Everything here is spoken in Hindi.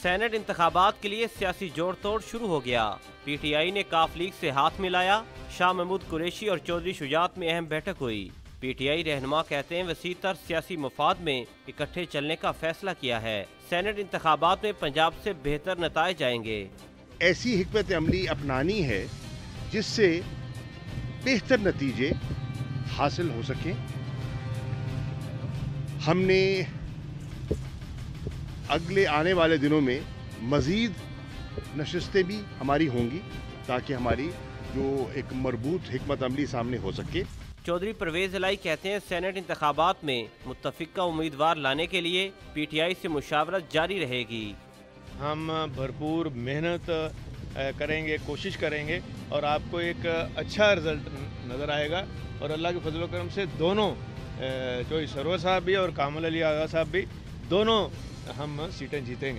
सेनेट इंतखाबात के लिए सियासी जोड़ तोड़ शुरू हो गया। PTI ने काफ लीग से हाथ मिलाया। शाह महमूद कुरैशी और चौधरी शुजात में अहम बैठक हुई। PTI रहनुमा कहते हैं वसी तर सियासी मफाद में इकट्ठे चलने का फैसला किया है। सेनेट इंतखाबात में पंजाब से बेहतर नताए आएंगे। ऐसी हिकमत अमली अपनानी है जिससे बेहतर नतीजे हासिल हो सकें। हमने अगले आने वाले दिनों में मज़ीद नशिस्तें भी हमारी होंगी ताकि हमारी जो एक मरबूत हिकमत अमली सामने हो सके। चौधरी परवेज इलाई कहते हैं सेनेट इंतखाबात में मुत्तफिका उम्मीदवार लाने के लिए PTI से मुशावरत जारी रहेगी। हम भरपूर मेहनत करेंगे, कोशिश करेंगे और आपको एक अच्छा रिजल्ट नज़र आएगा। और अल्लाह के फजल करम से दोनों चौधरी सरवर साहब भी और कामल अली आगा साहब भी दोनों हम सीटें जीतेंगे।